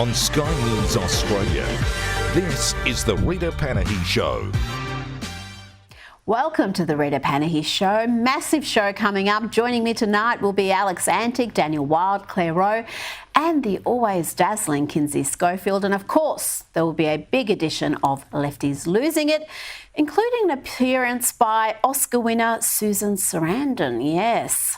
on Sky News Australia. This is the Rita Panahi Show. Welcome to the Rita Panahi Show. Massive show coming up. Joining me tonight will be Alex Antic, Daniel Wild, Claire Rowe, and the always dazzling Kinsey Schofield. And of course, there will be a big edition of Lefties Losing It, including an appearance by Oscar winner Susan Sarandon. Yes.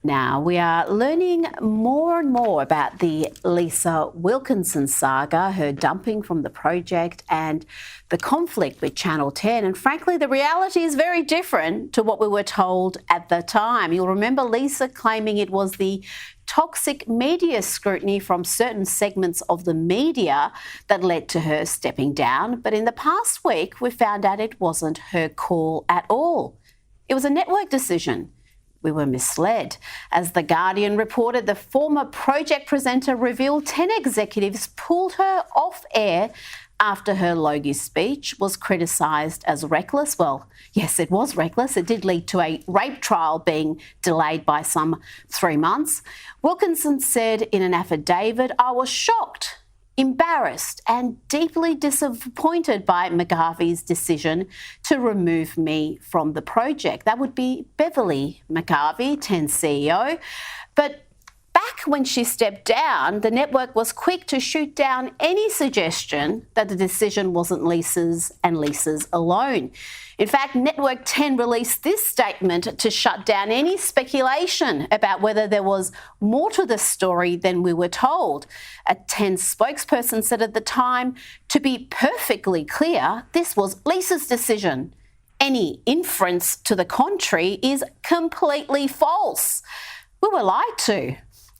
Now, we are learning more and more about the Lisa Wilkinson saga, her dumping from the project and the conflict with Channel 10. And frankly, the reality is very different to what we were told at the time. You'll remember Lisa claiming it was the toxic media scrutiny from certain segments of the media that led to her stepping down. But in the past week, we found out it wasn't her call at all. It was a network decision. We were misled. As The Guardian reported, the former project presenter revealed 10 executives pulled her off air after her Logie speech was criticised as reckless. Well, yes, it was reckless. It did lead to a rape trial being delayed by some 3 months. Wilkinson said in an affidavit, "I was shocked, embarrassed and deeply disappointed by McGarvey's decision to remove me from the project." That would be Beverly McGarvey, 10 CEO. But back when she stepped down, the network was quick to shoot down any suggestion that the decision wasn't Lisa's and Lisa's alone. In fact, Network 10 released this statement to shut down any speculation about whether there was more to the story than we were told. A 10 spokesperson said at the time, "To be perfectly clear, this was Lisa's decision. Any inference to the contrary is completely false." We were lied to.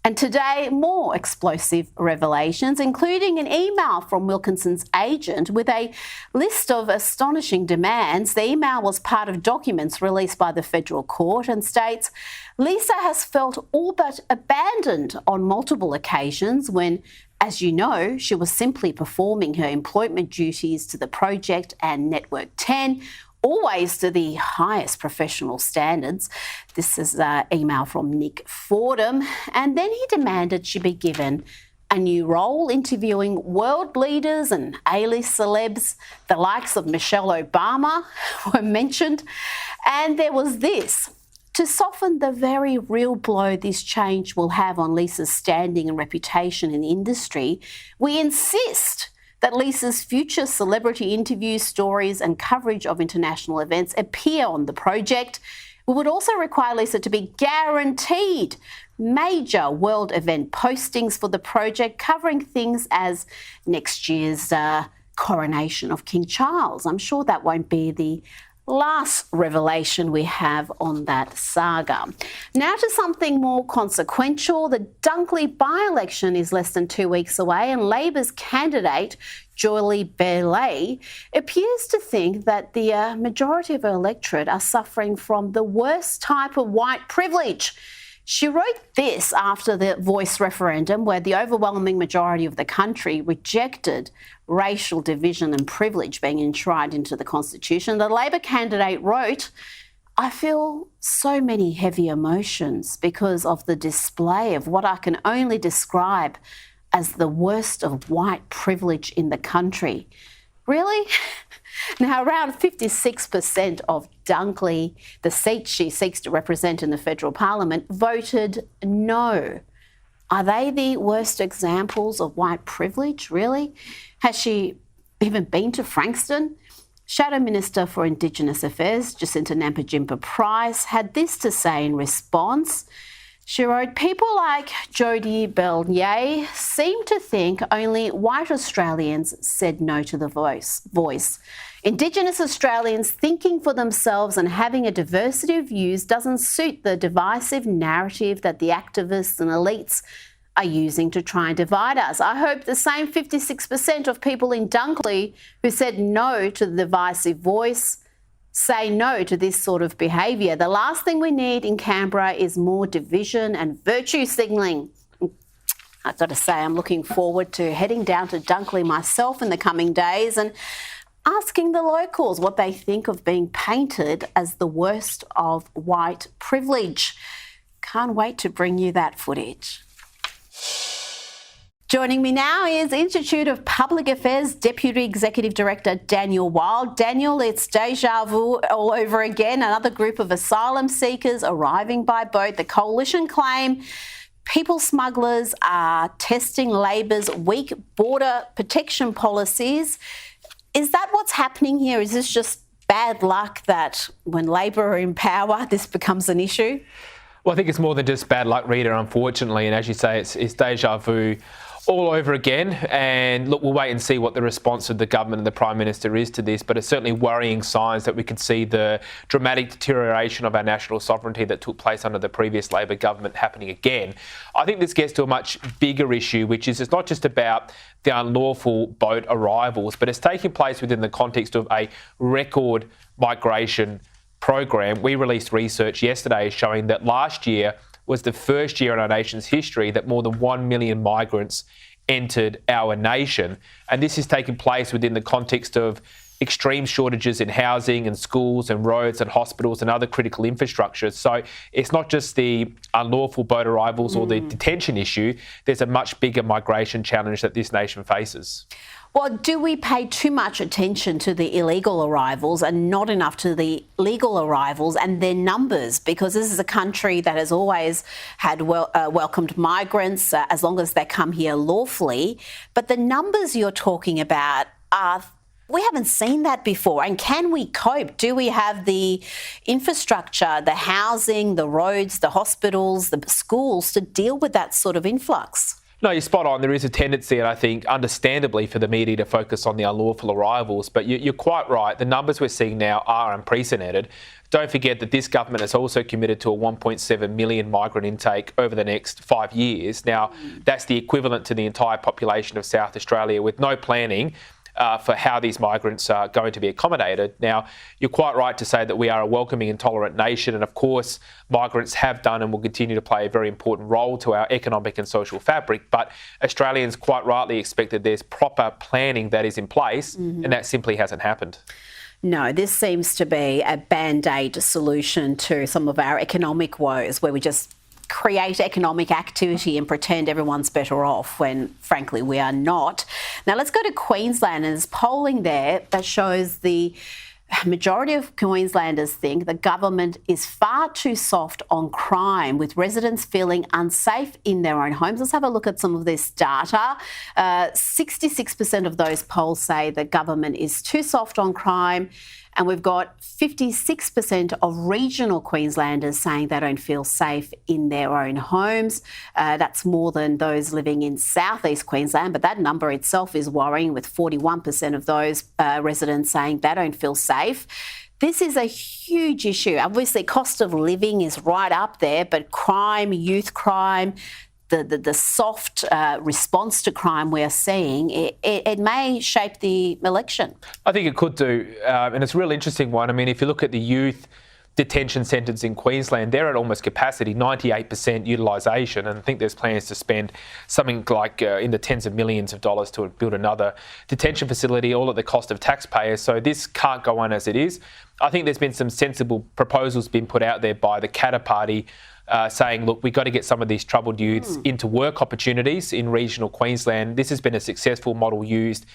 And today, more explosive revelations, including an email from Wilkinson's agent with a list of astonishing demands. The email was part of documents released by the federal court and states Lisa has felt all but abandoned on multiple occasions when, as you know, she was simply performing her employment duties to the project and Network 10, always to the highest professional standards. This is an email from Nick Fordham. And then he demanded she be given a new role, interviewing world leaders and A-list celebs. The likes of Michelle Obama were mentioned. And there was this: to soften the very real blow this change will have on Lisa's standing and reputation in the industry, we insist that Lisa's future celebrity interviews, stories and coverage of international events appear on the project. We would also require Lisa to be guaranteed major world event postings for the project, covering things as next year's coronation of King Charles. I'm sure that won't be the last revelation we have on that saga. Now to something more consequential. The Dunkley by-election is less than 2 weeks away, and Labor's candidate, Jolie Bailey, appears to think that the majority of her electorate are suffering from the worst type of white privilege. She wrote this after the Voice referendum, where the overwhelming majority of the country rejected racial division and privilege being enshrined into the Constitution. The Labor candidate wrote, "I feel so many heavy emotions because of the display of what I can only describe as the worst of white privilege in the country." Really? Now, around 56% of Dunkley, the seat she seeks to represent in the federal parliament, voted no. Are they the worst examples of white privilege, really? Has she even been to Frankston? Shadow Minister for Indigenous Affairs, Jacinta Nampijinpa-Price, had this to say in response. She wrote, "People like Jodie Bernier seem to think only white Australians said no to the voice. Indigenous Australians thinking for themselves and having a diversity of views doesn't suit the divisive narrative that the activists and elites are using to try and divide us. I hope the same 56% of people in Dunkley who said no to the divisive voice say no to this sort of behaviour. The last thing we need in Canberra is more division and virtue signalling." I've got to say, I'm looking forward to heading down to Dunkley myself in the coming days and asking the locals what they think of being painted as the worst of white privilege. Can't wait to bring you that footage. Joining me now is Institute of Public Affairs Deputy Executive Director Daniel Wild. Daniel, it's deja vu all over again. Another group of asylum seekers arriving by boat. The coalition claim people smugglers are testing Labor's weak border protection policies. Is that what's happening here? Is this just bad luck that when Labor are in power, this becomes an issue? Well, I think it's more than just bad luck, Rita, unfortunately. And as you say, it's deja vu all over again. And look, we'll wait and see what the response of the government and the Prime Minister is to this. But it's certainly worrying signs that we could see the dramatic deterioration of our national sovereignty that took place under the previous Labor government happening again. I think this gets to a much bigger issue, which is it's not just about the unlawful boat arrivals, but it's taking place within the context of a record migration program. We released research yesterday showing that last year was the first year in our nation's history that more than 1 million migrants entered our nation. And this is taking place within the context of extreme shortages in housing and schools and roads and hospitals and other critical infrastructures. So it's not just the unlawful boat arrivals or the detention issue. There's a much bigger migration challenge that this nation faces. Well, do we pay too much attention to the illegal arrivals and not enough to the legal arrivals and their numbers? Because this is a country that has always had welcomed migrants as long as they come here lawfully. But the numbers you're talking about we haven't seen that before. And can we cope? Do we have the infrastructure, the housing, the roads, the hospitals, the schools to deal with that sort of influx? No, you're spot on. There is a tendency, and I think understandably, for the media to focus on the unlawful arrivals. But you're quite right. The numbers we're seeing now are unprecedented. Don't forget that this government has also committed to a 1.7 million migrant intake over the next 5 years. Now, that's the equivalent to the entire population of South Australia with no planning for how these migrants are going to be accommodated. Now, you're quite right to say that we are a welcoming and tolerant nation, and of course, migrants have done and will continue to play a very important role to our economic and social fabric, but Australians quite rightly expect that there's proper planning that is in place, and that simply hasn't happened. No, this seems to be a band-aid solution to some of our economic woes where we just create economic activity and pretend everyone's better off when, frankly, we are not. Now, let's go to Queensland. And there's polling there that shows the majority of Queenslanders think the government is far too soft on crime, with residents feeling unsafe in their own homes. Let's have a look at some of this data. 66% of those polls say the government is too soft on crime. And we've got 56% of regional Queenslanders saying they don't feel safe in their own homes. That's more than those living in southeast Queensland, but that number itself is worrying, with 41% of those residents saying they don't feel safe. This is a huge issue. Obviously, cost of living is right up there, but crime, youth crime, the soft response to crime we're seeing, it may shape the election. I think it could do, and it's a real interesting one. I mean, if you look at the youth detention centres in Queensland, they're at almost capacity, 98% utilisation, and I think there's plans to spend something like in the tens of millions of dollars to build another detention facility, all at the cost of taxpayers. So this can't go on as it is. I think there's been some sensible proposals being put out there by the Katter Party, saying, look, we've got to get some of these troubled youths into work opportunities in regional Queensland. This has been a successful model used,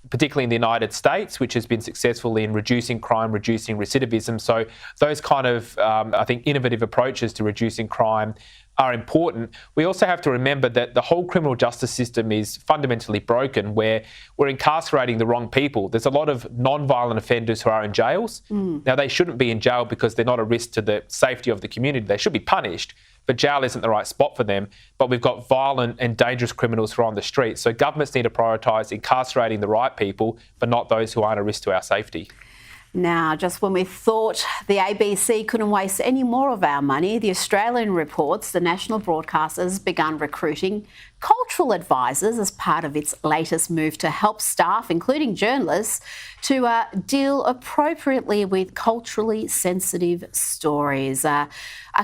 particularly in the United States, which has been successful in reducing crime, reducing recidivism. So those kind of, I think, innovative approaches to reducing crime are important. We also have to remember that the whole criminal justice system is fundamentally broken, where we're incarcerating the wrong people. There's a lot of non-violent offenders who are in jails. Now, they shouldn't be in jail because they're not a risk to the safety of the community. They should be punished, but jail isn't the right spot for them. But we've got violent and dangerous criminals who are on the street. So governments need to prioritise incarcerating the right people, but not those who aren't a risk to our safety. Now, just when we thought the ABC couldn't waste any more of our money, the Australian reports the national broadcaster has begun recruiting cultural advisors as part of its latest move to help staff, including journalists, to deal appropriately with culturally sensitive stories. I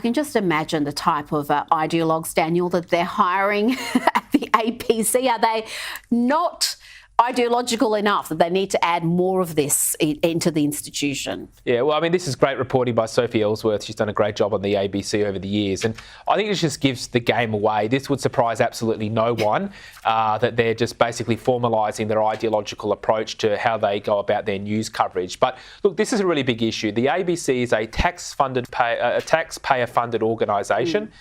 can just imagine the type of ideologues, Daniel, that they're hiring at the ABC. Are they not ideological enough that they need to add more of this into the institution. Yeah, well, I mean, this is great reporting by Sophie Ellsworth. She's done a great job on the ABC over the years. And I think it just gives the game away. This would surprise absolutely no one, that they're just basically formalising their ideological approach to how they go about their news coverage. But look, this is a really big issue. The ABC is a taxpayer-funded organisation.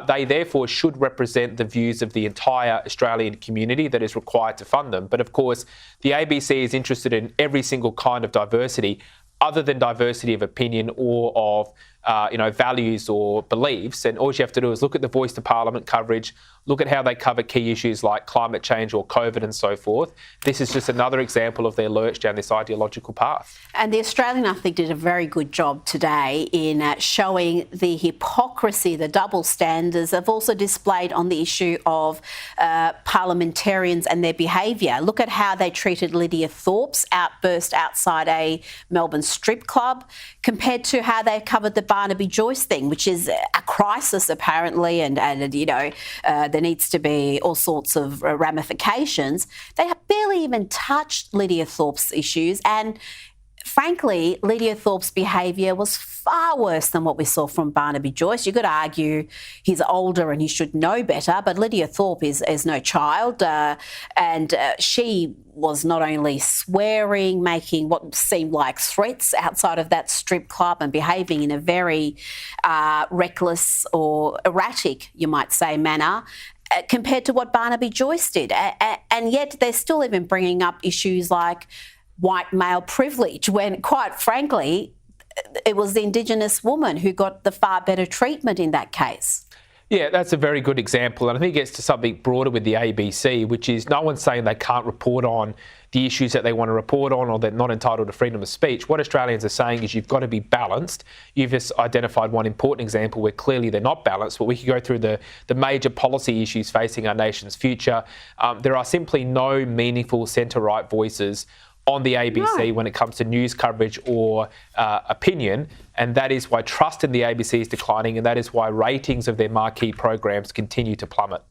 They therefore should represent the views of the entire Australian community that is required to fund them. But of course, the ABC is interested in every single kind of diversity other than diversity of opinion or of values or beliefs. And all you have to do is look at the Voice to Parliament coverage, look at how they cover key issues like climate change or COVID and so forth. This is just another example of their lurch down this ideological path. And the Australian, I think, did a very good job today in showing the hypocrisy, the double standards they've also displayed on the issue of parliamentarians and their behaviour. Look at how they treated Lydia Thorpe's outburst outside a Melbourne strip club compared to how they covered the Barnaby Joyce thing, which is a crisis apparently, and there needs to be all sorts of ramifications. They barely even touched Lydia Thorpe's issues, and frankly, Lydia Thorpe's behaviour was far worse than what we saw from Barnaby Joyce. You could argue he's older and he should know better, but Lydia Thorpe is no child, and she was not only swearing, making what seemed like threats outside of that strip club and behaving in a very reckless or erratic, you might say, manner, compared to what Barnaby Joyce did. And yet they're still even bringing up issues like white male privilege, when quite frankly, it was the Indigenous woman who got the far better treatment in that case. Yeah, that's a very good example. And I think it gets to something broader with the ABC, which is no one's saying they can't report on the issues that they want to report on or they're not entitled to freedom of speech. What Australians are saying is you've got to be balanced. You've just identified one important example where clearly they're not balanced, but we could go through the major policy issues facing our nation's future. There are simply no meaningful centre-right voices on the ABC when it comes to news coverage or opinion, and that is why trust in the ABC is declining, and that is why ratings of their marquee programs continue to plummet.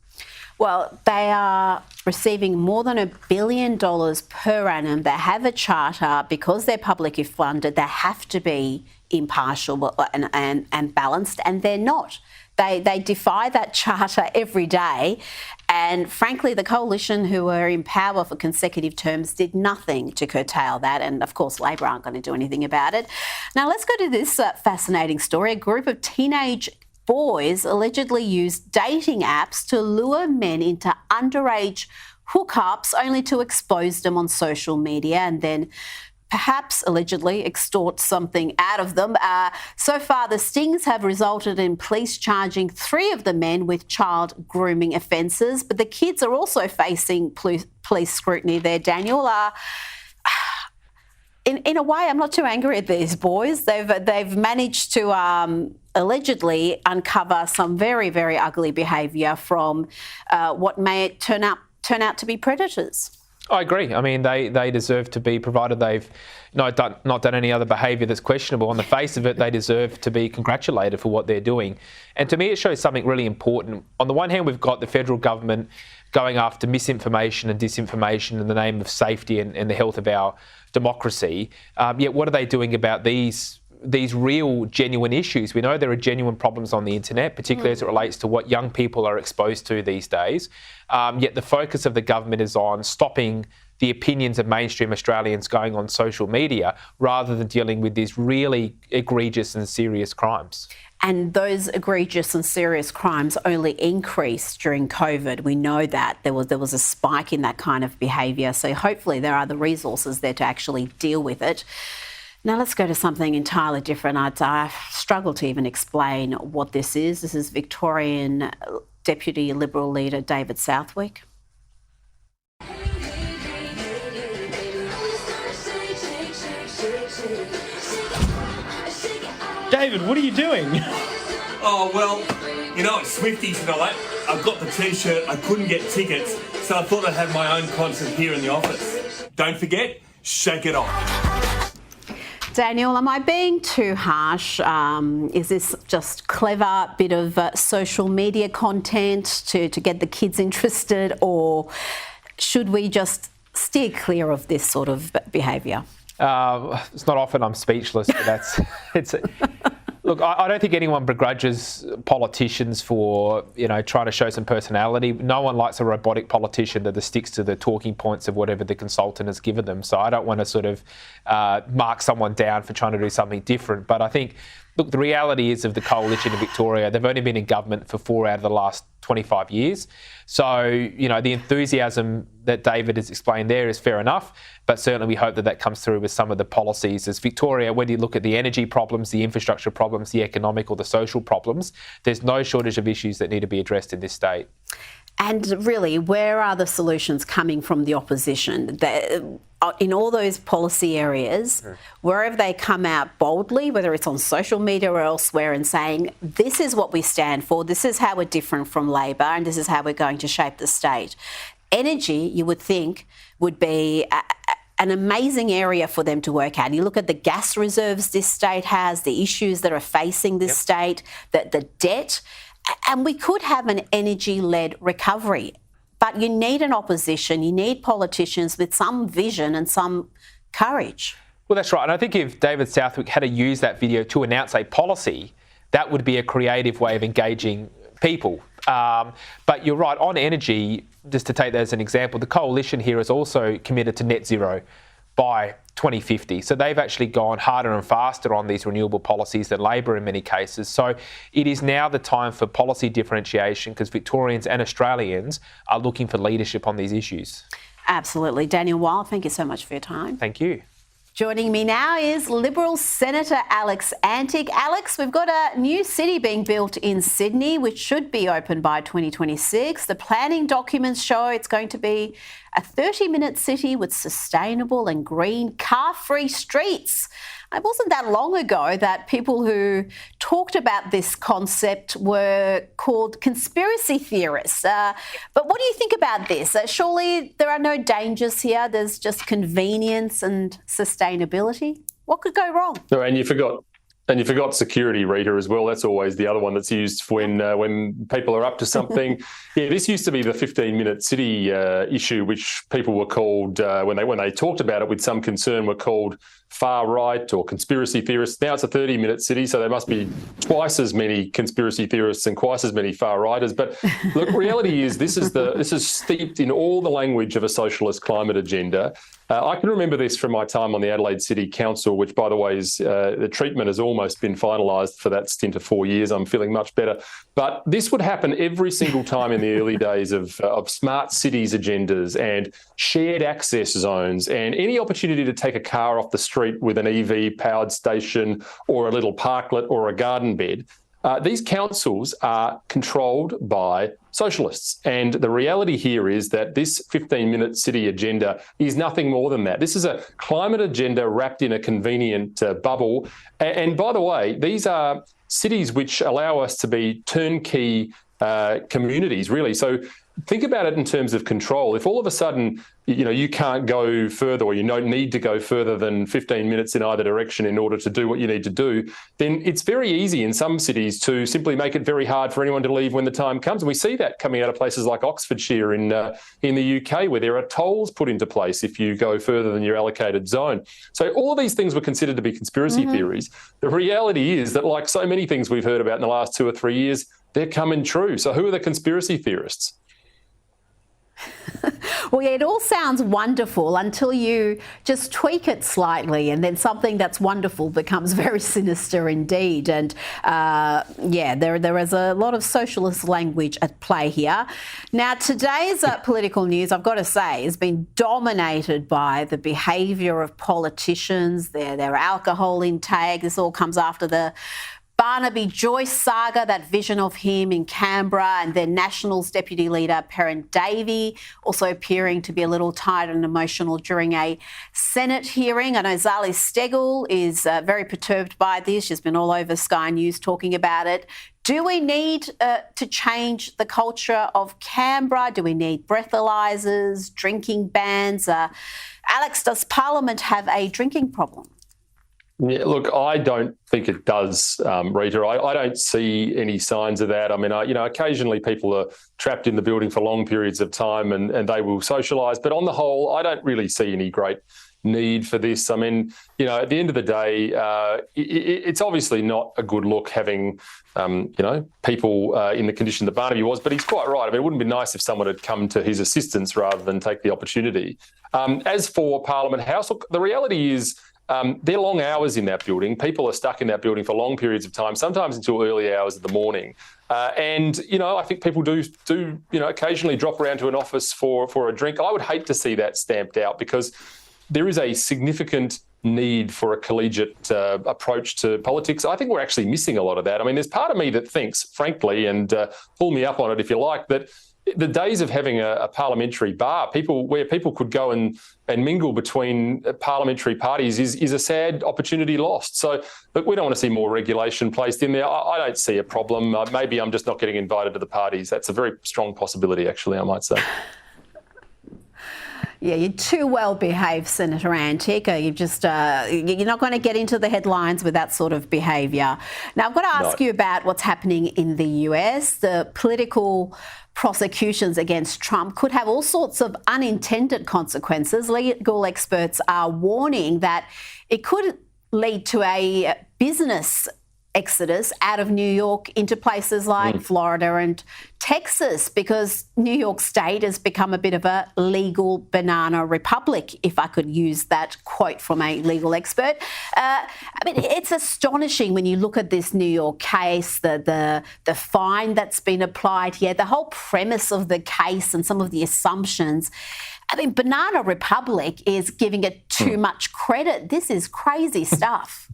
Well, they are receiving more than $1 billion per annum. They have a charter. Because they're publicly funded, they have to be impartial and balanced, and they're not. They defy that charter every day. And frankly, the coalition who were in power for consecutive terms did nothing to curtail that. And of course, Labor aren't going to do anything about it. Now, let's go to this fascinating story. A group of teenage boys allegedly used dating apps to lure men into underage hookups, only to expose them on social media and then perhaps allegedly extort something out of them. So far, the stings have resulted in police charging 3 of the men with child grooming offences, but the kids are also facing police scrutiny there, Daniel. In a way, I'm not too angry at these boys. They've managed to allegedly uncover some very, very ugly behaviour from what may turn out to be predators. I agree. I mean, they deserve to be, provided they've not done any other behaviour that's questionable. On the face of it, they deserve to be congratulated for what they're doing. And to me, it shows something really important. On the one hand, we've got the federal government going after misinformation and disinformation in the name of safety and the health of our democracy. Yet what are they doing about these real, genuine issues? We know there are genuine problems on the internet, particularly as it relates to what young people are exposed to these days. Yet the focus of the government is on stopping the opinions of mainstream Australians going on social media rather than dealing with these really egregious and serious crimes. And those egregious and serious crimes only increased during COVID. We know that there was a spike in that kind of behaviour. So hopefully there are the resources there to actually deal with it. Now let's go to something entirely different. I struggle to even explain what this is. This is Victorian Deputy Liberal leader David Southwick. David, what are you doing? Oh, well, you know, it's Swifty tonight. I've got the T-shirt, I couldn't get tickets, so I thought I'd have my own concert here in the office. Don't forget, shake it off. Daniel, am I being too harsh? Is this just clever bit of social media content to get the kids interested, or should we just steer clear of this sort of behaviour? It's not often I'm speechless, but look, I don't think anyone begrudges politicians for, trying to show some personality. No one likes a robotic politician that sticks to the talking points of whatever the consultant has given them. So I don't want to sort of mark someone down for trying to do something different. But I think, look, the reality is of the coalition in Victoria, they've only been in government for 4 out of the last 25 years. So, the enthusiasm that David has explained there is fair enough, but certainly we hope that comes through with some of the policies. As Victoria, whether you look at the energy problems, the infrastructure problems, the economic or the social problems, there's no shortage of issues that need to be addressed in this state. And really, where are the solutions coming from the opposition? In all those policy areas, wherever they come out boldly, whether it's on social media or elsewhere, and saying, this is what we stand for, this is how we're different from Labor, and this is how we're going to shape the state. Energy, you would think, would be an amazing area for them to work at. You look at the gas reserves this state has, the issues that are facing this state, the debt, and we could have an energy-led recovery. But you need an opposition, you need politicians with some vision and some courage. Well, that's right. And I think if David Southwick had to use that video to announce a policy, that would be a creative way of engaging people. But you're right, on energy, just to take that as an example, the coalition here is also committed to net zero by 2050. So they've actually gone harder and faster on these renewable policies than Labor in many cases. So it is now the time for policy differentiation because Victorians and Australians are looking for leadership on these issues. Absolutely. Daniel Wild, thank you so much for your time. Thank you. Joining me now is Liberal Senator Alex Antic. Alex, we've got a new city being built in Sydney, which should be open by 2026. The planning documents show it's going to be a 30-minute city with sustainable and green car-free streets. It wasn't that long ago that people who talked about this concept were called conspiracy theorists. But what do you think about this? Surely there are no dangers here. There's just convenience and sustainability. What could go wrong? No, and you forgot security, Rita, as well. That's always the other one that's used when people are up to something. Yeah, this used to be the 15-minute city issue, which people were called, when they talked about it with some concern, were called far right or conspiracy theorists. Now it's a 30-minute city, so there must be twice as many conspiracy theorists and twice as many far righters. But look, reality is this is steeped in all the language of a socialist climate agenda. I can remember this from my time on the Adelaide City Council, which, by the way, is the treatment has almost been finalised for that stint of 4 years. I'm feeling much better. But this would happen every single time in the early days of smart cities agendas and shared access zones and any opportunity to take a car off the street with an EV-powered station or a little parklet or a garden bed. These councils are controlled by socialists. And the reality here is that this 15-minute city agenda is nothing more than that. This is a climate agenda wrapped in a convenient bubble. And by the way, these are cities which allow us to be turnkey communities, really. So think about it in terms of control. If all of a sudden, you can't go further or you don't need to go further than 15 minutes in either direction in order to do what you need to do, then it's very easy in some cities to simply make it very hard for anyone to leave when the time comes. And we see that coming out of places like Oxfordshire in the UK, where there are tolls put into place if you go further than your allocated zone. So all of these things were considered to be conspiracy theories. The reality is that, like so many things we've heard about in the last 2 or 3 years, they're coming true. So who are the conspiracy theorists? Well, yeah, it all sounds wonderful until you just tweak it slightly, and then something that's wonderful becomes very sinister indeed. And there is a lot of socialist language at play here. Now, today's political news, I've got to say, has been dominated by the behaviour of politicians, their alcohol intake. This all comes after the Barnaby Joyce saga, that vision of him in Canberra, and then Nationals Deputy Leader Perrin Davey also appearing to be a little tired and emotional during a Senate hearing. I know Zali Steggall is very perturbed by this. She's been all over Sky News talking about it. Do we need to change the culture of Canberra? Do we need breathalyzers, drinking bans? Alex, does Parliament have a drinking problem? Yeah, look, I don't think it does, Rita. I don't see any signs of that. I mean, occasionally people are trapped in the building for long periods of time and they will socialise. But on the whole, I don't really see any great need for this. I mean, at the end of the day, it's obviously not a good look having, people in the condition that Barnaby was. But he's quite right. I mean, it wouldn't be nice if someone had come to his assistance rather than take the opportunity. As for Parliament House, look, the reality is, they're long hours in that building. People are stuck in that building for long periods of time, sometimes until early hours of the morning. And I think people do occasionally drop around to an office for a drink. I would hate to see that stamped out because there is a significant need for a collegiate approach to politics. I think we're actually missing a lot of that. I mean, there's part of me that thinks, frankly, and pull me up on it if you like, that the days of having a parliamentary bar, where people could go and mingle between parliamentary parties is a sad opportunity lost. So, look, we don't want to see more regulation placed in there. I don't see a problem. Maybe I'm just not getting invited to the parties. That's a very strong possibility, actually, I might say. Yeah, you're too well behaved, Senator Antic. You're not going to get into the headlines with that sort of behaviour. Now, I've got to ask you about what's happening in the US. The political prosecutions against Trump could have all sorts of unintended consequences. Legal experts are warning that it could lead to a business exodus out of New York into places like Florida and Texas, because New York State has become a bit of a legal banana republic, if I could use that quote from a legal expert. I mean, it's astonishing when you look at this New York case, the fine that's been applied here, the whole premise of the case and some of the assumptions. I mean, Banana Republic is giving it too much credit. This is crazy stuff.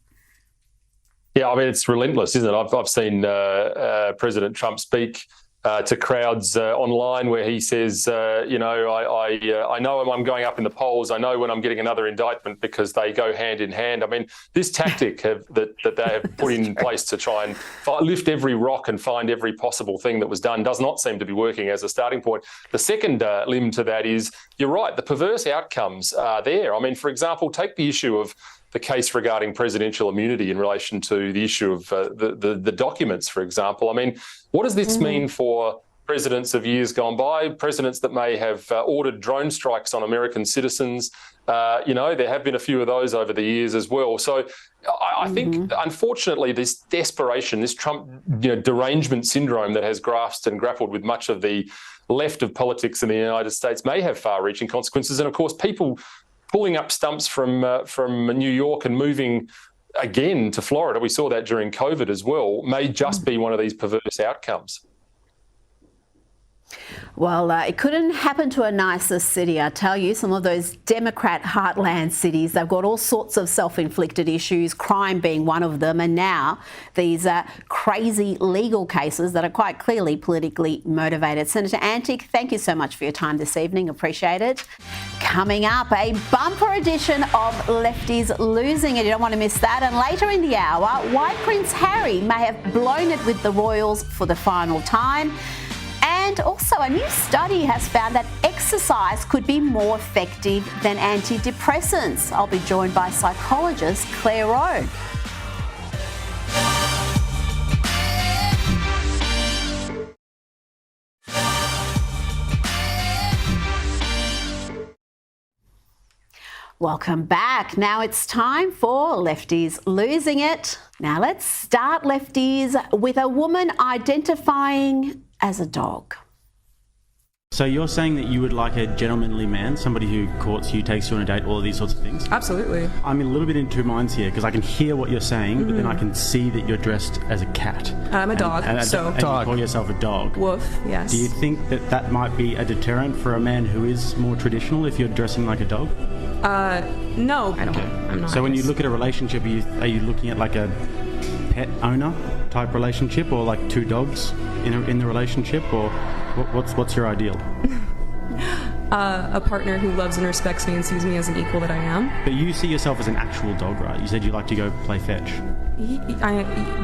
Yeah, I mean, it's relentless, isn't it? I've seen President Trump speak to crowds online where he says, I know when I'm going up in the polls, I know when I'm getting another indictment because they go hand in hand. I mean, this tactic that they have put in place to try and lift every rock and find every possible thing that was done does not seem to be working as a starting point. The second limb to that is, you're right, the perverse outcomes are there. I mean, for example, take the issue of the case regarding presidential immunity in relation to the issue of the documents, for example. I mean, what does this mean for presidents of years gone by, presidents that may have ordered drone strikes on American citizens? There have been a few of those over the years as well. So I think, unfortunately, this desperation, this Trump derangement syndrome that has grasped and grappled with much of the left of politics in the United States may have far-reaching consequences. And, of course, people pulling up stumps from New York and moving again to Florida, we saw that during COVID as well, may just be one of these perverse outcomes. Well, it couldn't happen to a nicer city, I tell you. Some of those Democrat heartland cities, they've got all sorts of self-inflicted issues, crime being one of them, and now these crazy legal cases that are quite clearly politically motivated. Senator Antic, thank you so much for your time this evening. Appreciate it. Coming up, a bumper edition of Lefties Losing It. You don't want to miss that. And later in the hour, why Prince Harry may have blown it with the royals for the final time. And also, a new study has found that exercise could be more effective than antidepressants. I'll be joined by psychologist Claire Rowe. Welcome back. Now it's time for Lefties Losing It. Now let's start, Lefties, with a woman identifying as a dog. So you're saying that you would like a gentlemanly man, somebody who courts you, takes you on a date, all of these sorts of things? Absolutely. I'm a little bit in two minds here because I can hear what you're saying, but then I can see that you're dressed as a cat. I'm a dog, and so... You call yourself a dog. Woof, yes. Do you think that that might be a deterrent for a man who is more traditional if you're dressing like a dog? No, I don't. Okay. I'm not. So when you look at a relationship, are you looking at like a pet owner type relationship, or like two dogs in the relationship, or what's your ideal? A partner who loves and respects me and sees me as an equal that I am. But you see yourself as an actual dog, right? You said you like to go play fetch.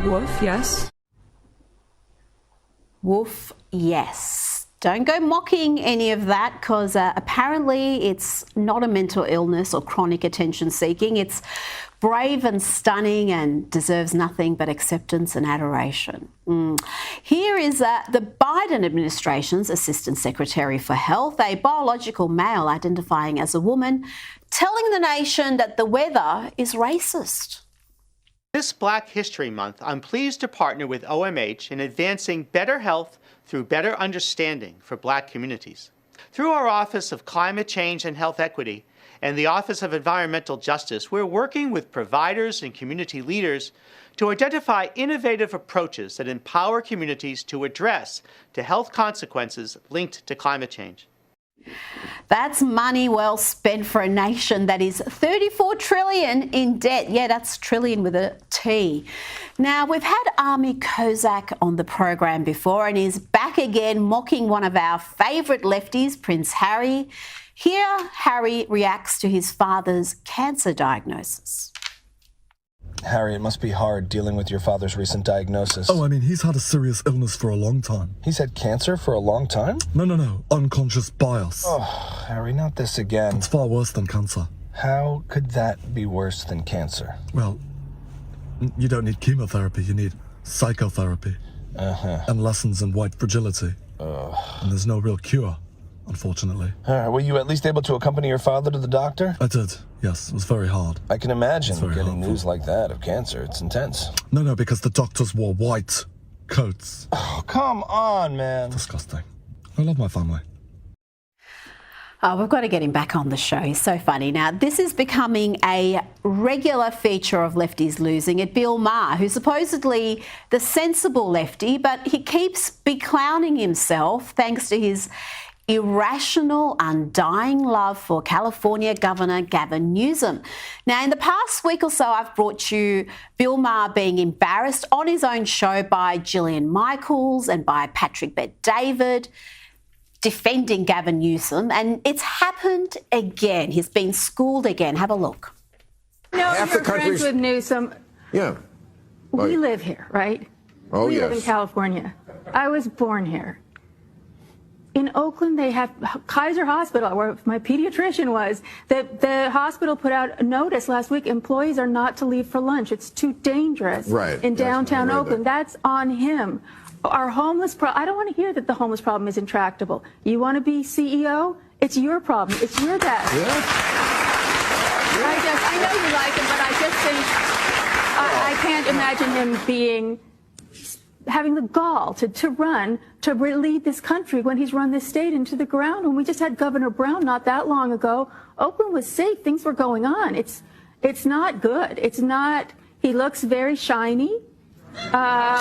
Woof, yes. Woof, yes. Don't go mocking any of that, because apparently it's not a mental illness or chronic attention seeking. It's brave and stunning and deserves nothing but acceptance and adoration. Here is the Biden administration's Assistant Secretary for Health, a biological male identifying as a woman, telling the nation that the weather is racist. This Black History Month, I'm pleased to partner with OMH in advancing better health through better understanding for Black communities. Through our Office of Climate Change and Health Equity and the Office of Environmental Justice, we're working with providers and community leaders to identify innovative approaches that empower communities to address the health consequences linked to climate change. That's money well spent for a nation that is 34 trillion in debt. Yeah, that's trillion with a T. Now, we've had Army Kozak on the program before, and he's back again mocking one of our favourite lefties, Prince Harry. Here, Harry reacts to his father's cancer diagnosis. Harry, it must be hard dealing with your father's recent diagnosis. Oh, I mean, he's had a serious illness for a long time. He's had cancer for a long time? No. Unconscious bias. Oh, Harry, not this again. It's far worse than cancer. How could that be worse than cancer? Well, you don't need chemotherapy, you need psychotherapy. And lessons in white fragility. And there's no real cure, unfortunately. Were you at least able to accompany your father to the doctor? I did, yes. It was very hard. I can imagine getting helpful. news like that of cancer. It's intense. No, because the doctors wore white coats. Oh, come on, man. Disgusting. I love my family. Oh, we've got to get him back on the show. He's so funny. Now, this is becoming a regular feature of Lefties Losing It. Bill Maher, who's supposedly the sensible lefty, but he keeps beclowning himself thanks to his irrational, undying love for California Governor Gavin Newsom. Now, in the past week or so, I've brought you Bill Maher being embarrassed on his own show by Gillian Michaels and by Patrick Bet-David, defending Gavin Newsom, and it's happened again. He's been schooled again. Have a look. No, Half you're the country's... friends with Newsom. Yeah. We live here, right? Oh, we yes. live in California. I was born here. In Oakland, they have Kaiser Hospital, where my pediatrician was. The hospital put out a notice last week, employees are not to leave for lunch. It's too dangerous in downtown Oakland. That's on him. Our homeless problem, I don't want to hear that the homeless problem is intractable. You want to be CEO? It's your problem. It's your desk. I know you like him, but I just think I can't imagine him having the gall to run to lead this country when he's run this state into the ground. When we just had Governor Brown not that long ago, Oakland was safe. Things were going on. It's not good. It's not. He looks very shiny. But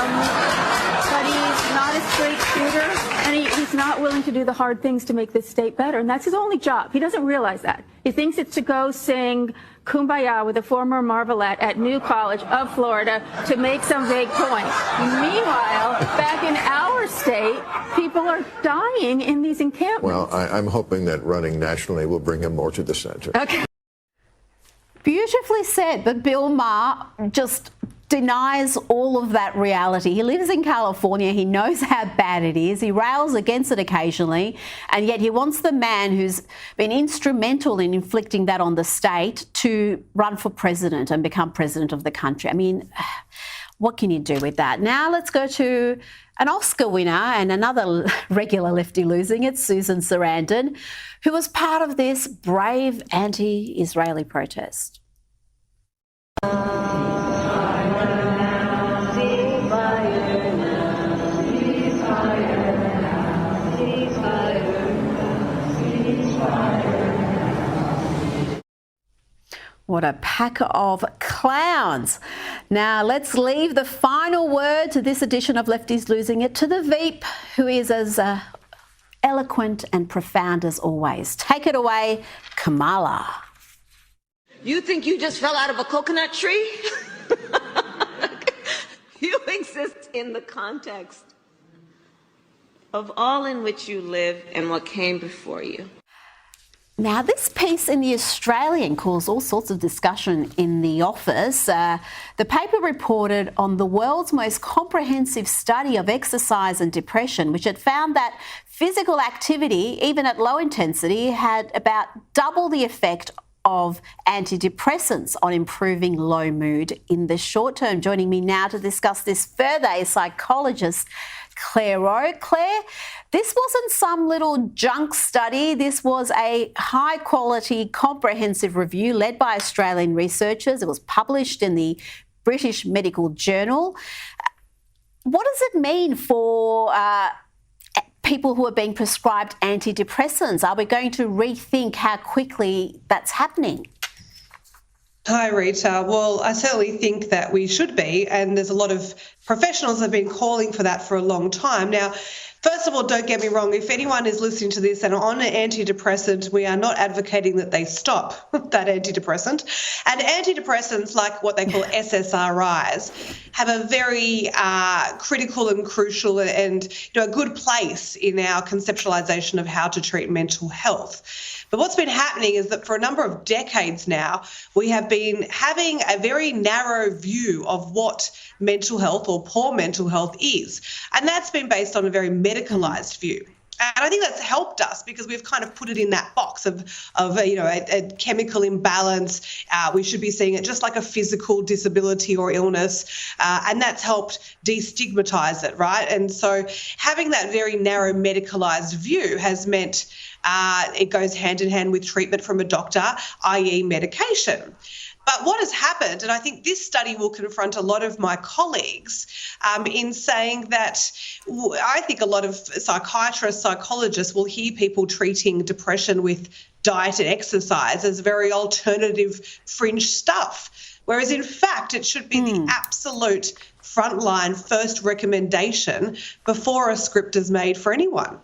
he's not a straight shooter, and he's not willing to do the hard things to make this state better, and that's his only job. He doesn't realize that. He thinks it's to go sing Kumbaya with a former Marvelette at New College of Florida to make some vague point. Meanwhile, back in our state, people are dying in these encampments. Well, I'm hoping that running nationally will bring him more to the center. Okay. Beautifully said, but Bill Maher just denies all of that reality. He lives in California. He knows how bad it is. He rails against it occasionally, and yet he wants the man who's been instrumental in inflicting that on the state to run for president and become president of the country. I mean, what can you do with that? Now let's go to an Oscar winner and another regular lefty losing it, Susan Sarandon, who was part of this brave anti-Israeli protest. What a pack of clowns. Now let's leave the final word to this edition of Lefties Losing It to the Veep, who is as eloquent and profound as always. Take it away, Kamala. You think you just fell out of a coconut tree? You exist in the context of all in which you live and what came before you. Now, this piece in The Australian caused all sorts of discussion in the office. The paper reported on the world's most comprehensive study of exercise and depression, which had found that physical activity, even at low intensity, had about double the effect of antidepressants on improving low mood in the short term. Joining me now to discuss this further is psychologist Claire Rowe. Claire, this wasn't some little junk study. This was a high-quality, comprehensive review led by Australian researchers. It was published in the British Medical Journal. What does it mean for people who are being prescribed antidepressants? Are we going to rethink how quickly that's happening? Hi, Rita. Well, I certainly think that we should be, and there's a lot of professionals that have been calling for that for a long time. Now, first of all, don't get me wrong. If anyone is listening to this and on an antidepressant, we are not advocating that they stop that antidepressant. And antidepressants, like what they call SSRIs, have a very critical and crucial and a good place in our conceptualisation of how to treat mental health. But what's been happening is that for a number of decades now, we have been having a very narrow view of what mental health or poor mental health is. And that's been based on a very medicalised view. And I think that's helped us because we've kind of put it in that box of a chemical imbalance. We should be seeing it just like a physical disability or illness, and that's helped destigmatise it, right? And so having that very narrow medicalised view has meant it goes hand in hand with treatment from a doctor, i.e. medication. But what has happened, and I think this study will confront a lot of my colleagues in saying that I think a lot of psychiatrists, psychologists will hear people treating depression with diet and exercise as very alternative fringe stuff, whereas in fact it should be the absolute frontline first recommendation before a script is made for anyone.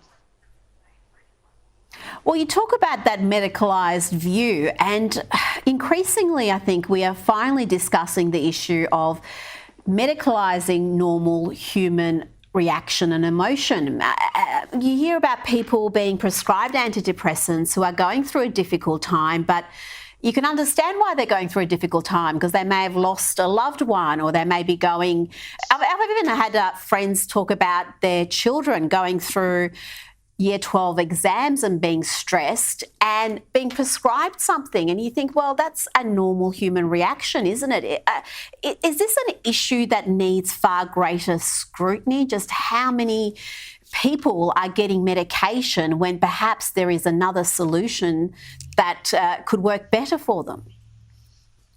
Well, you talk about that medicalised view, and increasingly I think we are finally discussing the issue of medicalising normal human reaction and emotion. You hear about people being prescribed antidepressants who are going through a difficult time, but you can understand why they're going through a difficult time because they may have lost a loved one, or they may be going... I've even had friends talk about their children going through Year 12 exams and being stressed and being prescribed something, and you think, well, that's a normal human reaction, isn't it? Is this an issue that needs far greater scrutiny? Just how many people are getting medication when perhaps there is another solution that could work better for them?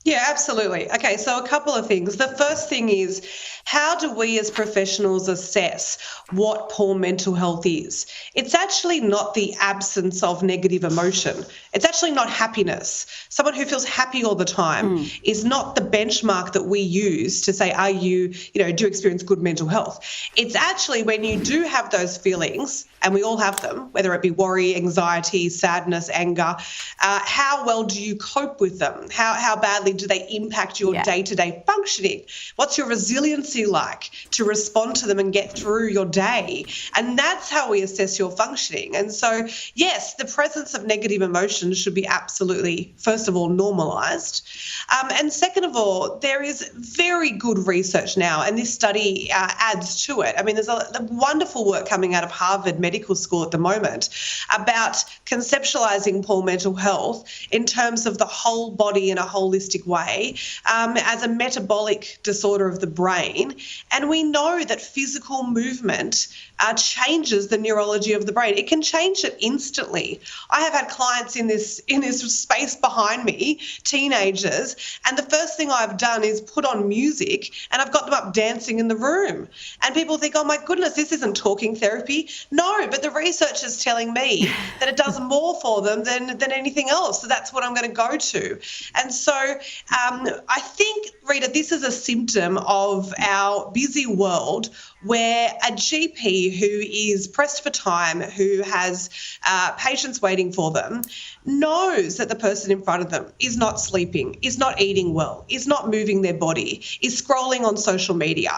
Yeah, absolutely. Okay, so a couple of things. The first thing is, how do we as professionals assess what poor mental health is? It's actually not the absence of negative emotion. It's actually not happiness. Someone who feels happy all the time is not the benchmark that we use to say, do you experience good mental health? It's actually when you do have those feelings, and we all have them, whether it be worry, anxiety, sadness, anger, how well do you cope with them? How badly do they impact your day-to-day functioning? What's your resiliency like to respond to them and get through your day? And that's how we assess your functioning. And so, yes, the presence of negative emotions should be absolutely, first of all, normalised. And second of all, there is very good research now, and this study adds to it. I mean, there's a wonderful work coming out of Harvard Medical School at the moment about conceptualising poor mental health in terms of the whole body in a holistic way as a metabolic disorder of the brain. And we know that physical movement changes the neurology of the brain. It can change it instantly. I have had clients in this space behind me, teenagers, and the first thing I've done is put on music and I've got them up dancing in the room. And people think, oh my goodness, this isn't talking therapy. No, but the research is telling me that it does more for them than anything else. So that's what I'm going to go to. And so I think, Rita, this is a symptom of our busy world where a GP who is pressed for time, who has patients waiting for them, knows that the person in front of them is not sleeping, is not eating well, is not moving their body, is scrolling on social media.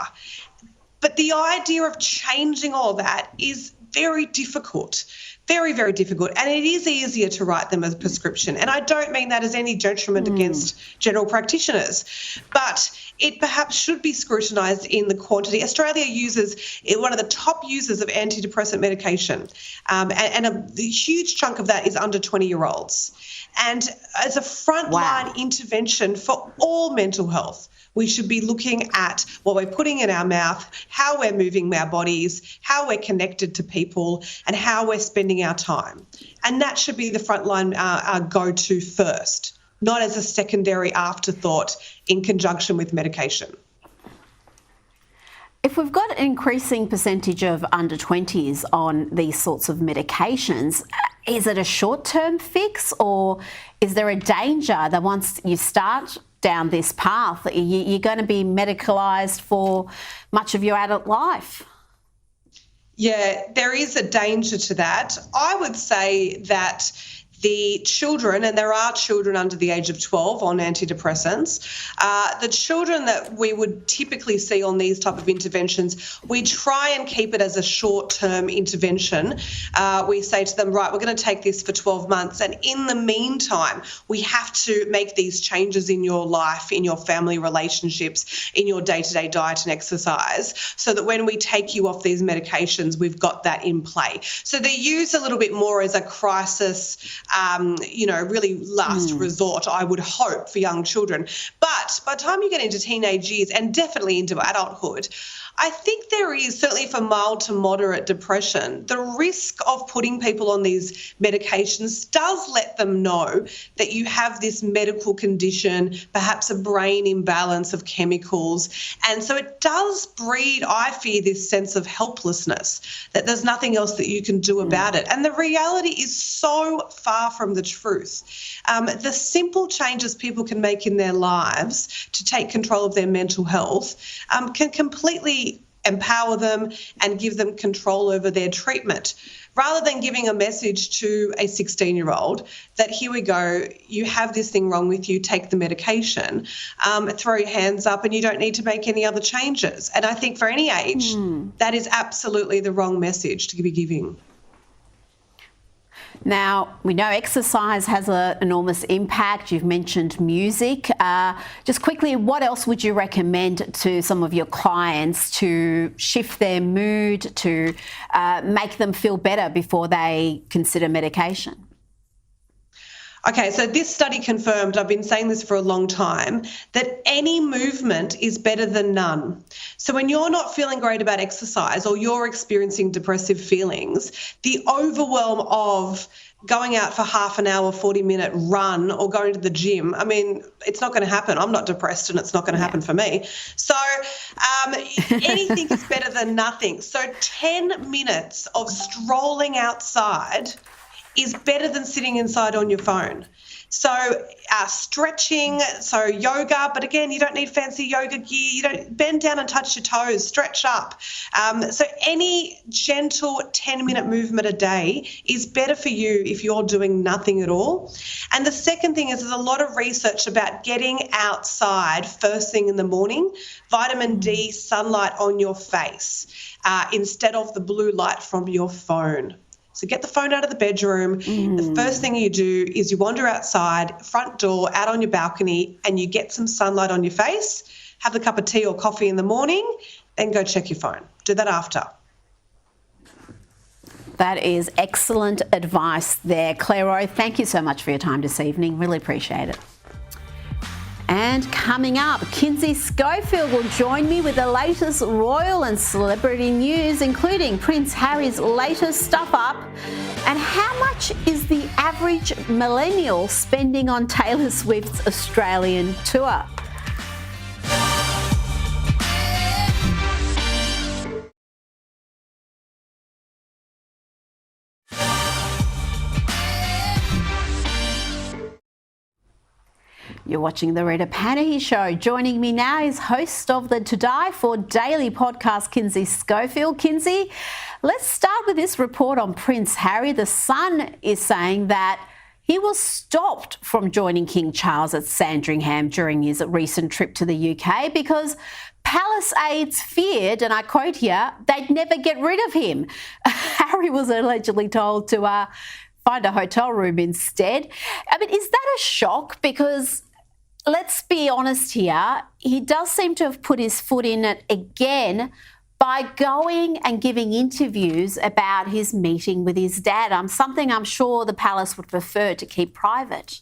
But the idea of changing all that is very difficult Very, very difficult. And it is easier to write them as a prescription. And I don't mean that as any detriment against general practitioners, but it perhaps should be scrutinised in the quantity. Australia uses one of the top users of antidepressant medication, and a huge chunk of that is under 20-year-olds. And as a frontline intervention for all mental health, we should be looking at what we're putting in our mouth, how we're moving our bodies, how we're connected to people, and how we're spending our time. And that should be the frontline go-to first, not as a secondary afterthought in conjunction with medication. If we've got an increasing percentage of under 20s on these sorts of medications, is it a short-term fix, or is there a danger that once you start down this path, you're going to be medicalised for much of your adult life? Yeah, there is a danger to that. I would say that the children, and there are children under the age of 12 on antidepressants, the children that we would typically see on these type of interventions, we try and keep it as a short-term intervention. We say to them, right, we're going to take this for 12 months. And in the meantime, we have to make these changes in your life, in your family relationships, in your day-to-day diet and exercise, so that when we take you off these medications, we've got that in play. So they're used a little bit more as a crisis, really last resort, I would hope, for young children. But by the time you get into teenage years and definitely into adulthood, I think there is, certainly for mild to moderate depression, the risk of putting people on these medications does let them know that you have this medical condition, perhaps a brain imbalance of chemicals. And so it does breed, I fear, this sense of helplessness, that there's nothing else that you can do about it. And the reality is so far from the truth. The simple changes people can make in their lives to take control of their mental health can completely empower them and give them control over their treatment, rather than giving a message to a 16-year-old that, here we go, you have this thing wrong with you, take the medication, throw your hands up, and you don't need to make any other changes. And I think for any age, that is absolutely the wrong message to be giving. Now, we know exercise has an enormous impact. You've mentioned music. Just quickly, what else would you recommend to some of your clients to shift their mood, to make them feel better before they consider medication? Okay, so this study confirmed, I've been saying this for a long time, that any movement is better than none. So when you're not feeling great about exercise or you're experiencing depressive feelings, the overwhelm of going out for half an hour, 40-minute run or going to the gym, I mean, it's not going to happen. I'm not depressed and it's not going to happen for me. So anything is better than nothing. So 10 minutes of strolling outside is better than sitting inside on your phone. So stretching, so yoga, but again, you don't need fancy yoga gear. You don't bend down and touch your toes, stretch up. So any gentle 10-minute movement a day is better for you if you're doing nothing at all. And the second thing is there's a lot of research about getting outside first thing in the morning, vitamin D, sunlight on your face, instead of the blue light from your phone. So get the phone out of the bedroom. The first thing you do is you wander outside, front door, out on your balcony, and you get some sunlight on your face, have a cup of tea or coffee in the morning, then go check your phone. Do that after. That is excellent advice there. Claire O, thank you so much for your time this evening. Really appreciate it. And coming up, Kinsey Schofield will join me with the latest royal and celebrity news, including Prince Harry's latest stuff up and how much is the average millennial spending on Taylor Swift's Australian tour. You're watching the Rita Panahi Show. Joining me now is host of the To Die For daily podcast, Kinsey Schofield. Kinsey, let's start with this report on Prince Harry. The Sun is saying that He was stopped from joining King Charles at Sandringham during his recent trip to the UK because palace aides feared, and I quote here, they'd never get rid of him. Harry was allegedly told to find a hotel room instead. I mean, is that a shock? Because let's be honest here, he does seem to have put his foot in it again by going and giving interviews about his meeting with his dad. Something I'm sure the palace would prefer to keep private.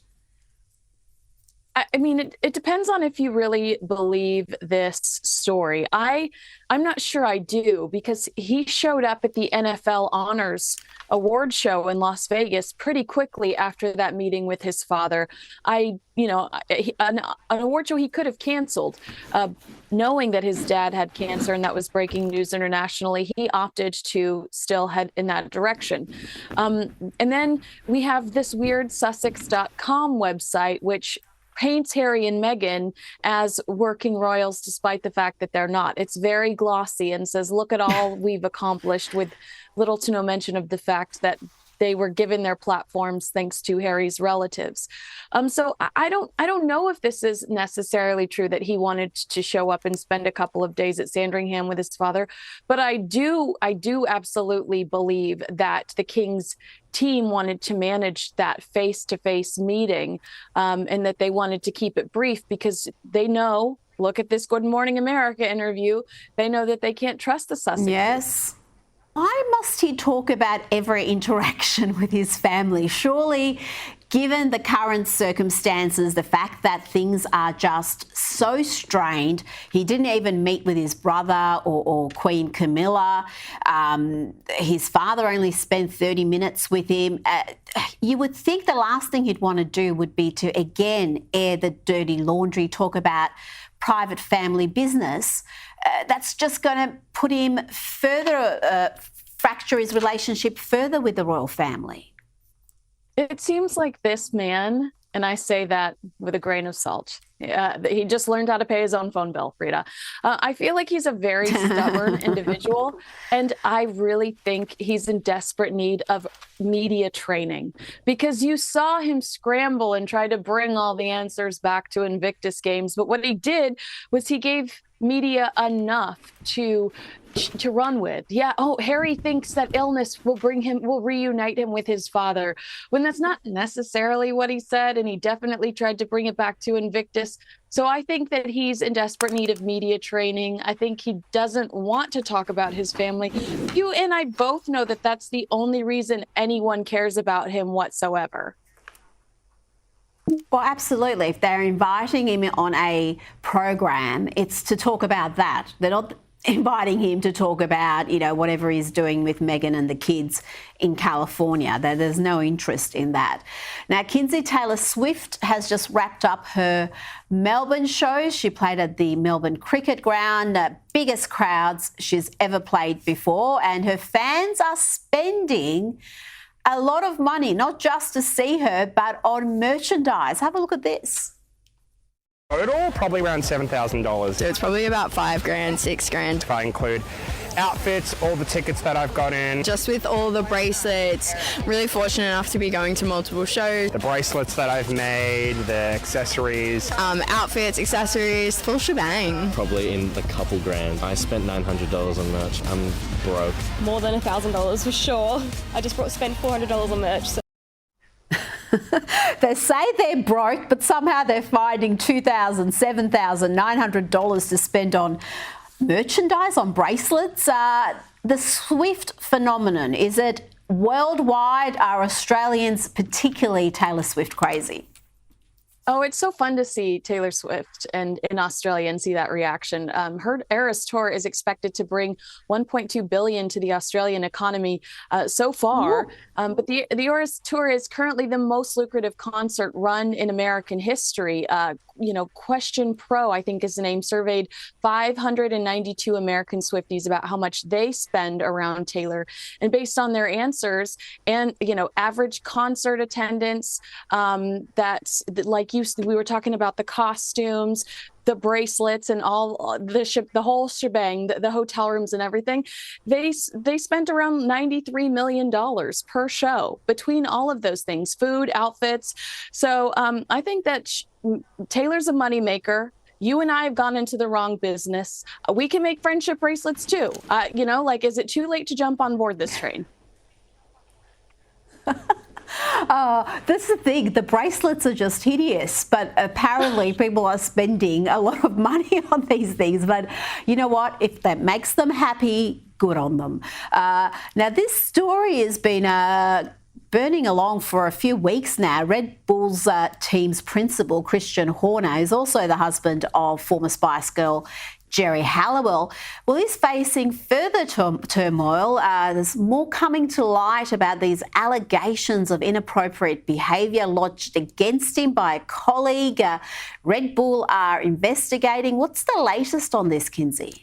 I mean, it depends on if you really believe this story. I'm not sure I do, because he showed up at the NFL Honors Award show in Las Vegas pretty quickly after that meeting with his father. An award show he could have canceled, knowing that his dad had cancer and that was breaking news internationally. He opted to still head in that direction. And then we have this weird Sussex.com website, which paints Harry and Meghan as working royals, despite the fact that they're not. It's very glossy and says, look at all we've accomplished, with little to no mention of the fact that they were given their platforms thanks to Harry's relatives. So I don't know if this is necessarily true that he wanted to show up and spend a couple of days at Sandringham with his father, but I do absolutely believe that the King's team wanted to manage that face-to-face meeting, and that they wanted to keep it brief because they know, look at this Good Morning America interview, they know that they can't trust the Sussex. Yes. Why must he talk about every interaction with his family? Surely, given the current circumstances, the fact that things are just so strained, he didn't even meet with his brother or Queen Camilla. His father only spent 30 minutes with him. You would think the last thing he'd want to do would be to, again, air the dirty laundry, talk about private family business. That's just going to put him further, fracture his relationship further with the royal family. It seems like this man, and I say that with a grain of salt, he just learned how to pay his own phone bill, Rita. I feel like he's a very stubborn individual, and I really think he's in desperate need of media training, because you saw him scramble and try to bring all the answers back to Invictus Games. But what he did was he gave media enough to run with. Yeah, Harry thinks that illness will reunite him with his father, when that's not necessarily what he said, and he definitely tried to bring it back to Invictus. So I think that he's in desperate need of media training. I think he doesn't want to talk about his family. You and I both know that that's the only reason anyone cares about him whatsoever. Well, absolutely. If they're inviting him on a program, it's to talk about that. They're not inviting him to talk about, whatever he's doing with Meghan and the kids in California. There's no interest in that. Now, Kinsey Taylor-Swift has just wrapped up her Melbourne show. She played at the Melbourne Cricket Ground, biggest crowds she's ever played before, and her fans are spending a lot of money, not just to see her, but on merchandise. Have a look at this. Total, probably around $7,000. So it's probably about $5,000, $6,000. If I include outfits, all the tickets that I've gotten. Just with all the bracelets, really fortunate enough to be going to multiple shows. The bracelets that I've made, the accessories. Outfits, accessories, full shebang. Probably in a couple grand. I spent $900 on merch. I'm broke. More than $1,000 for sure. I just spent $400 on merch. So. They say they're broke, but somehow they're finding $2,000, $7,000, $900 to spend on merchandise, on bracelets. The Swift phenomenon, is it worldwide? Are Australians, particularly Taylor Swift, crazy? Oh, it's so fun to see Taylor Swift and in Australia and see that reaction. Her Eras tour is expected to bring $1.2 billion to the Australian economy so far. But the Eras tour is currently the most lucrative concert run in American history. Question Pro, I think is the name, surveyed 592 American Swifties about how much they spend around Taylor. And based on their answers and, average concert attendance, we were talking about the costumes, the bracelets and all the whole shebang, the hotel rooms and everything, they spent around $93 million per show between all of those things, food, outfits. So I think that Taylor's a moneymaker. You and I have gone into the wrong business. We can make friendship bracelets too. Is it too late to jump on board this train? That's the thing. The bracelets are just hideous, but apparently people are spending a lot of money on these things. But you know what? If that makes them happy, good on them. Now, this story has been burning along for a few weeks now. Red Bull's team's principal, Christian Horner, is also the husband of former Spice Girl Jerry Halliwell. Well, he's facing further turmoil. There's more coming to light about these allegations of inappropriate behaviour lodged against him by a colleague. Red Bull are investigating. What's the latest on this, Kinsey?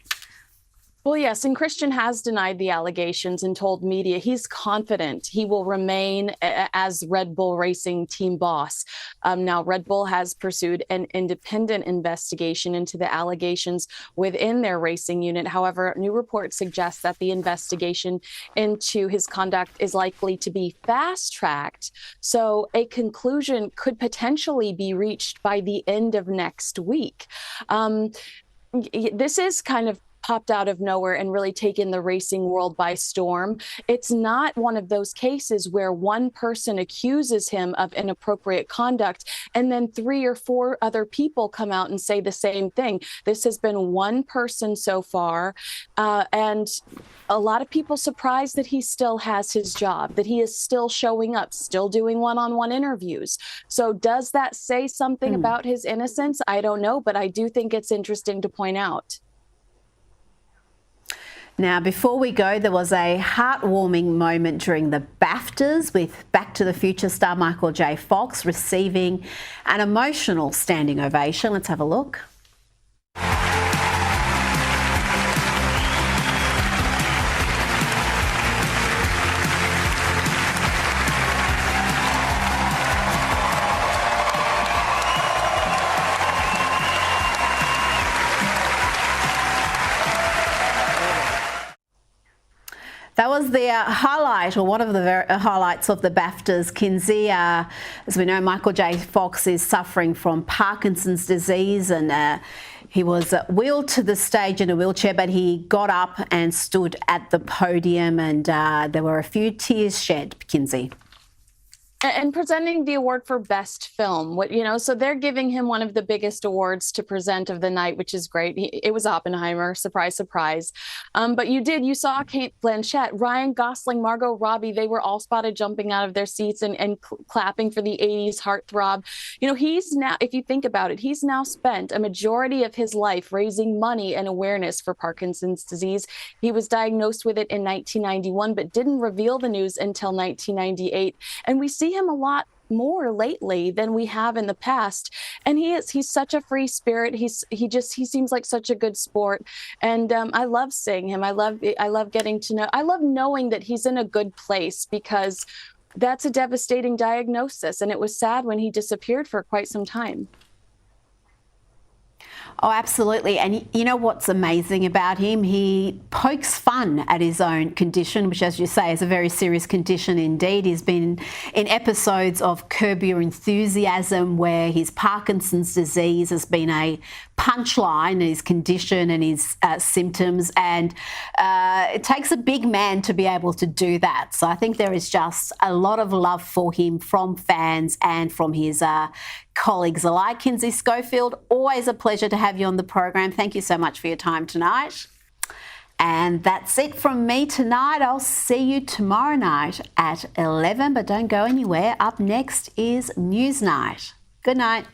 Well, yes, and Christian has denied the allegations and told media he's confident he will remain as Red Bull Racing team boss. Now, Red Bull has pursued an independent investigation into the allegations within their racing unit. However, new reports suggest that the investigation into his conduct is likely to be fast-tracked, so a conclusion could potentially be reached by the end of next week. This is kind of popped out of nowhere and really taken the racing world by storm. It's not one of those cases where one person accuses him of inappropriate conduct and then 3 or 4 other people come out and say the same thing. This has been one person so far, and a lot of people surprised that he still has his job, that he is still showing up, still doing one-on-one interviews. So does that say something about his innocence? I don't know, but I do think it's interesting to point out. Now, before we go, there was a heartwarming moment during the BAFTAs with Back to the Future star Michael J. Fox receiving an emotional standing ovation. Let's have a look. That was the highlight, or one of the highlights of the BAFTAs, Kinsey. As we know, Michael J. Fox is suffering from Parkinson's disease, and he was wheeled to the stage in a wheelchair, but he got up and stood at the podium, and there were a few tears shed, Kinsey. And presenting the award for Best Film, so they're giving him one of the biggest awards to present of the night, which is great. It was Oppenheimer, surprise, surprise. But you saw Cate Blanchett, Ryan Gosling, Margot Robbie, they were all spotted jumping out of their seats and clapping for the 80s heartthrob. He's now, if you think about it, he's now spent a majority of his life raising money and awareness for Parkinson's disease. He was diagnosed with it in 1991, but didn't reveal the news until 1998. And we see him a lot more lately than we have in the past, and he's such a free spirit. He seems like such a good sport, and I love seeing him. I love getting to know. I love knowing that he's in a good place, because that's a devastating diagnosis, and it was sad when he disappeared for quite some time. Oh, absolutely. And you know what's amazing about him? He pokes fun at his own condition, which, as you say, is a very serious condition indeed. He's been in episodes of Curb Your Enthusiasm where his Parkinson's disease has been a punchline in his condition and his symptoms. And it takes a big man to be able to do that. So I think there is just a lot of love for him from fans and from his colleagues alike. Kinsey Schofield, always a pleasure to have you on the program. Thank you so much for your time tonight. And that's it from me tonight. I'll see you tomorrow night at 11, but don't go anywhere. Up next is News Night. Good night.